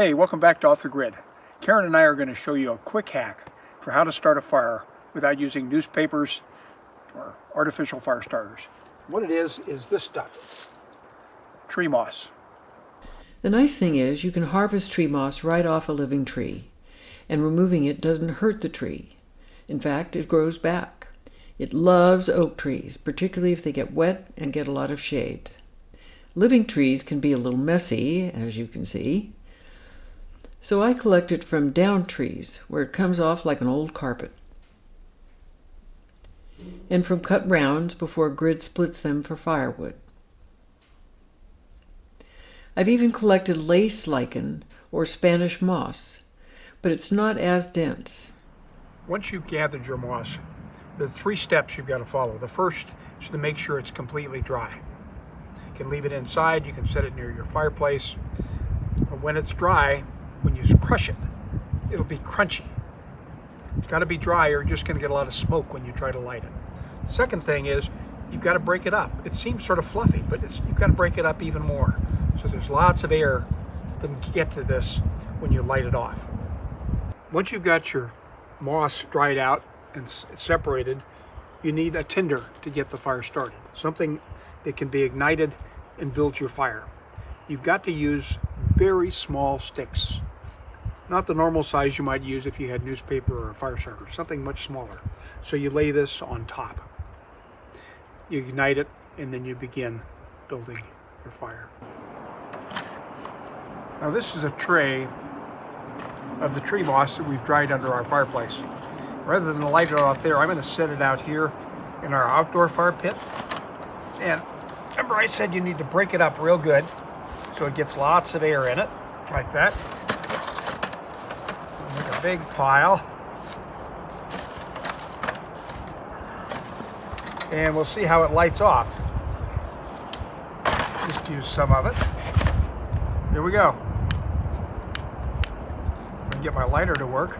Hey, welcome back to Off the Grid. Karen and I are going to show you a quick hack for how to start a fire without using newspapers or artificial fire starters. What it is this stuff, tree moss. The nice thing is you can harvest tree moss right off a living tree, and removing it doesn't hurt the tree. In fact, it grows back. It loves oak trees, particularly if they get wet and get a lot of shade. Living trees can be a little messy, as you can see. So I collect it from down trees, where it comes off like an old carpet, and from cut rounds before Grid splits them for firewood. I've even collected lace lichen or Spanish moss, but it's not as dense. Once you've gathered your moss, there are 3 steps you've got to follow. The first is to make sure it's completely dry. You can leave it inside, you can set it near your fireplace. But when it's dry, when you crush it, it'll be crunchy. It's got to be dry or you're just going to get a lot of smoke when you try to light it. The second thing is you've got to break it up. It seems sort of fluffy, but you've got to break it up even more. So there's lots of air that can get to this when you light it off. Once you've got your moss dried out and separated, you need a tinder to get the fire started. Something that can be ignited and build your fire. You've got to use very small sticks. Not the normal size you might use if you had newspaper or a fire starter, something much smaller. So you lay this on top. You ignite it and then you begin building your fire. Now this is a tray of the tree moss that we've dried under our fireplace. Rather than light it off there, I'm going to set it out here in our outdoor fire pit. And remember I said you need to break it up real good so it gets lots of air in it, like that. Make a big pile. And we'll see how it lights off. Just use some of it. Here we go. I'm gonna get my lighter to work.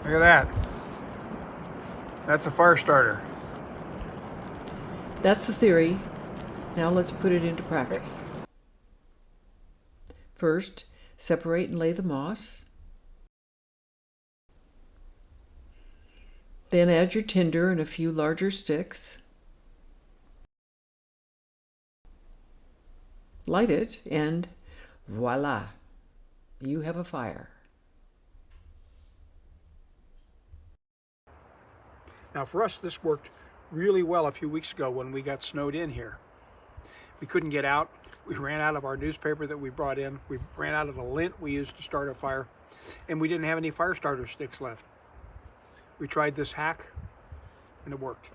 Look at that. That's a fire starter. That's the theory. Now let's put it into practice. First, separate and lay the moss. Then add your tinder and a few larger sticks. Light it and voila, you have a fire. Now for us, this worked really well a few weeks ago when we got snowed in here. We couldn't get out. We ran out of our newspaper that we brought in. We ran out of the lint we used to start a fire, and we didn't have any fire starter sticks left. We tried this hack and it worked.